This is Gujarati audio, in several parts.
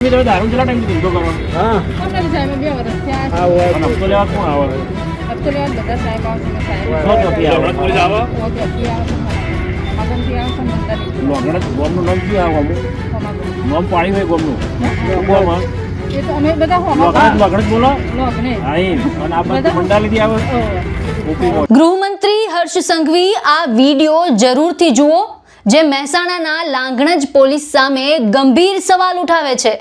દારૂ કેટલા ટાઈમ ધંધો કરો? હા કોણ સાહેબ 2 વર્ષ થયા. આ હોય અને હપ્તો લેવા કોણ આવે? હપ્તો લેવા બધા સાહેબ આવશે ને સાહેબ. પોલીસ આવે? મગનથી આવે છે મંડળી. લોગણ ગોમનું નામ શું આવે અમુક? નામ પાડી હોય ગોમનું. ગોમમાં એ તો અમે બધા હોમાં લોગણ બોલો. લોગણે. હા એ અને આ બધા મંડળીથી આવે. ગૃહમંત્રી હર્ષ સંઘવી આ વિડીયો જરૂરથી જુઓ, જે મહેસાણાના લાંગણજ પોલીસ સામે ગંભીર સવાલ ઉઠાવે છે.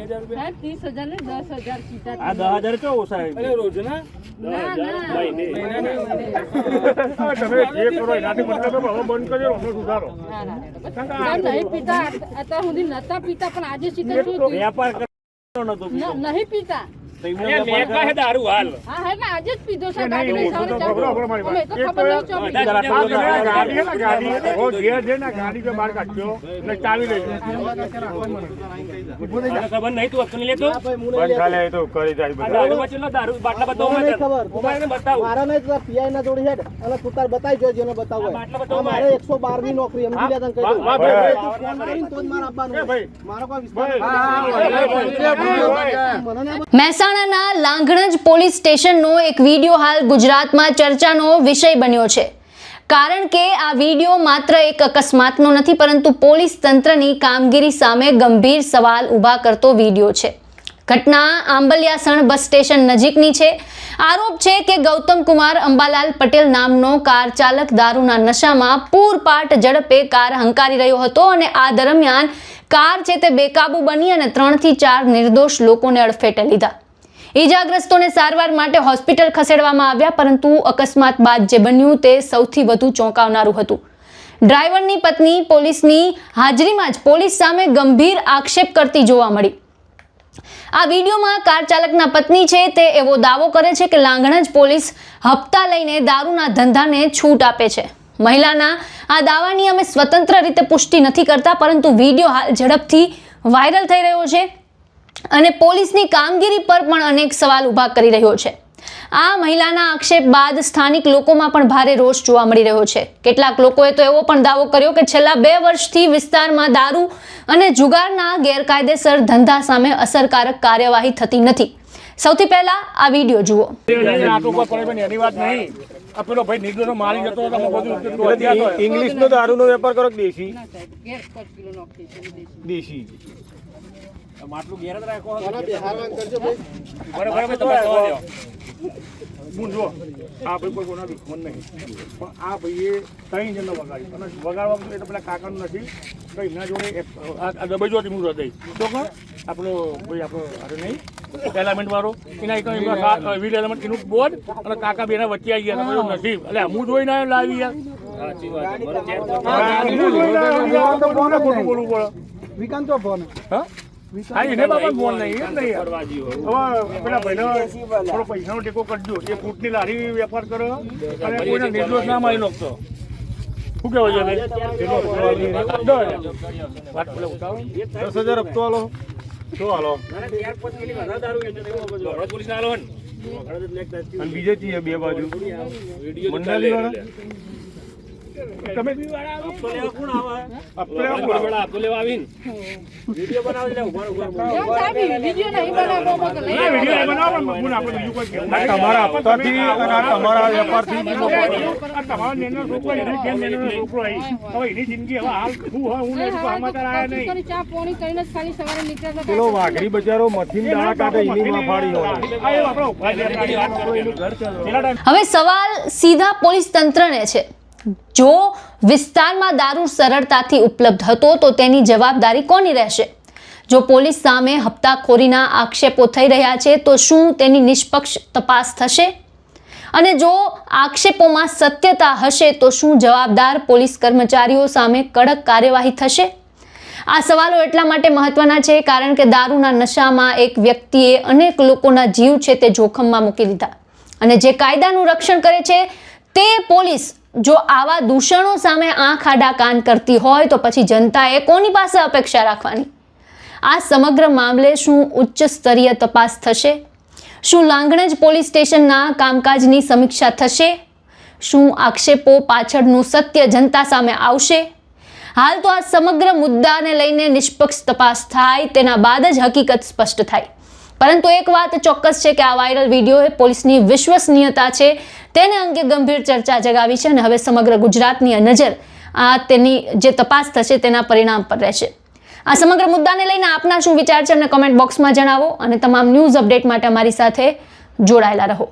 30,000 ને 10,000 સીધા. આ 10,000 તો ઓછા અરે રોજના તમે જે કરો એનાથી મતલબ હવે બંધ કર્યો અમે સુધારો નહીં પીતા અત્યાર સુધી નતા પીતા પણ આજે સીધા શું વેપાર કરવાનો નતો નહીં પીતા. દારૂ હાલ હા હે ને આજે જ પીધો છે. ગાડી ગાડી તો બહાર કાઢ્યો ને ચાવી લઈ ખબર નહીં તું અક્કલ લેતો બંધ ખાલે તો કરી જાય દારૂ બાટલા બતાવો મારા નહીં તો પીઆઈ ના જોડી હેડ અને તું બતાવી જો જેને બતાવો મારે 112 ની નોકરી એમ દી લેતા કહી દઉં ફોન કરીને તો જ મારા આપવાનું મારો કોઈ વિશ્વાસ મહેસાણાના લાંગણજ પોલીસ સ્ટેશનનો એક વિડીયો હાલ ગુજરાતમાં ચર્ચાનો વિષય બન્યો છે, કારણ કે આ વિડીયો માત્ર એક અકસ્માતનો નથી, પરંતુ પોલીસ તંત્રની કામગીરી સામે ગંભીર સવાલ ઊભા કરતો વિડીયો છે. ઘટના આંબલિયાસણ બસ સ્ટેશન નજીકની છે. આરોપ છે કે ગૌતમ કુમાર અંબાલાલ પટેલ નામનો કાર ચાલક દારૂના નશામાં પૂરપાટ ઝડપે કાર હંકારી રહ્યો હતો અને આ દરમિયાન કાર છે તે બેકાબુ બની અને 3 થી 4 નિર્દોષ લોકોને અડફેટે લીધા. ઈજાગ્રસ્તોને સારવાર માટે હોસ્પિટલ ખસેડવામાં આવ્યા, પરંતુ અકસ્માત બાદ જે બન્યું તે સૌથી વધુ ચોંકાવનારું હતું. ડ્રાઈવરની પત્ની પોલીસની હાજરીમાં જ પોલીસ સામે ગંભીર આક્ષેપ કરતી જોવા મળી. આ વિડીયોમાં કાર ચાલકના પત્ની છે તે એવો દાવો કરે છે કે લાંગણજ પોલીસ હપ્તા લઈને દારૂના ધંધાને છૂટ આપે છે. મહિલાના આ દાવાની અમે સ્વતંત્ર રીતે પુષ્ટિ નથી કરતા, પરંતુ વિડીયો હાલ ઝડપથી વાયરલ થઈ રહ્યો છે અને પોલીસની કામગીરી પર પણ અનેક સવાલ ઊભા કરી રહ્યો છે. આ મહિલાના આક્ષેપ બાદ સ્થાનિક લોકોમાં પણ ભારે રોષ જોવા મળી રહ્યો છે. કેટલાક લોકોએ તો એવો પણ દાવો કર્યો કે છેલ્લા 2 વર્ષથી વિસ્તારમાં દારૂ અને જુગારના ગેરકાયદેસર ધંધા સામે અસરકારક કાર્યવાહી થતી નથી. સૌથી પહેલા આ વિડીયો જુઓ. એની વાત નહીં પેલો ભાઈ નિર્દોષ મારી જતો હતો. ઇંગ્લિશ નો દારૂ નો વેપાર કરો દેશી દેશી માટલું ઘેર જ રાખો. બરાબર તમે હું જો આ ભાઈ કોઈ કોના દુશ્મન નહીં, પણ આ ભાઈએ 3 જણને વગાડ્યું અને વગાડવા એટલે પેલા કાકાનું નથી તો એમના જોડે આ દબાઈ જોતી હું હૃદય તો કોણ આપણો ભાઈ આપણો અરે નહીં એલામેન્ટ વાળો એના વીલ એલામેન્ટ એનું બોર્ડ અને કાકા બેના વચ્ચે આવી ગયા બધું નસીબ એટલે હું જોઈને લાવી યાર બોલવું પડે વિકાંત તો ફોન હા એને બાબા ફોન નહીં એમ નહીં હવે પેલા ભાઈને થોડો પૈસાનો ટેકો કરજો. એ ફૂટની લારી વેપાર કરો અને કોઈને નિર્દોષ ના મારી નાખતો. શું કહેવાય છે 10,000 હપ્તો હાલો શું હાલો પોલીસ હાલો અને બીજે ચીજ 2 બાજુ મંડાલી વાળા તમે બી વાળા આપતો લેવા કોણ આવે આપતો લેવા આવીને વિડિયો બનાવી લે ઉભા વિડિયો નહીં બનાવો વિડિયો બનાવો મગુન આપણે બીજું કોઈ કેવું તમારા આપતાથી અને તમારા વેપારથી તમારા નેનો છોકરો એને કેમ નેનો છોકરો આવી હવે એની જિંદગી હવે હાલ હું હું નહીં સમાચાર આયા નહીં ચા પાણી કરીને ખાલી સવારે નીકળતા પેલો વાઘરી બજારો મથીન દાણા કાઢે એની માં ફાડી હોય આ આપણો ઘર ચાલો. હવે સવાલ સીધા પોલીસ તંત્રને છે. જો વિસ્તારમાં દારૂ સરળતાથી ઉપલબ્ધ હતો તો તેની જવાબદારી કોની રહેશે? જો પોલીસ સામે હપ્તાખોરીના આક્ષેપો થઈ રહ્યા છે તો શું તેની નિષ્પક્ષ તપાસ થશે? અને જો આક્ષેપોમાં સત્યતા હશે તો શું જવાબદાર પોલીસ કર્મચારીઓ સામે કડક કાર્યવાહી થશે? આ સવાલો એટલા માટે મહત્વના છે કારણ કે દારૂના નશામાં એક વ્યક્તિએ અનેક લોકોના જીવ છે તે જોખમમાં મૂકી દીધા, અને જે કાયદાનું રક્ષણ કરે છે તે પોલીસ જો આવા દૂષણો સામે આંખ આડા કાન કરતી હોય તો પછી જનતાએ કોની પાસે અપેક્ષા રાખવાની? આ સમગ્ર મામલે શું ઉચ્ચ સ્તરીય તપાસ થશે? શું લાંગણજ પોલીસ સ્ટેશનના કામકાજની સમીક્ષા થશે? શું આક્ષેપો પાછળનું સત્ય જનતા સામે આવશે? હાલ તો આ સમગ્ર મુદ્દાને લઈને નિષ્પક્ષ તપાસ થાય તેના બાદ જ હકીકત સ્પષ્ટ થાય. પરંતુ એક વાત ચોક્કસ છે કે આ વાયરલ વિડીયોએ પોલીસની વિશ્વસનીયતા છે તેને અંગે ગંભીર ચર્ચા જગાવી છે અને હવે સમગ્ર ગુજરાતની નજર તેની જે તપાસ થશે તેના પરિણામ પર રહેશે. આ સમગ્ર મુદ્દાને લઈને આપના શું વિચાર છે અમને કમેન્ટ બોક્સમાં જણાવો અને તમામ ન્યૂઝ અપડેટ માટે અમારી સાથે જોડાયેલા રહો.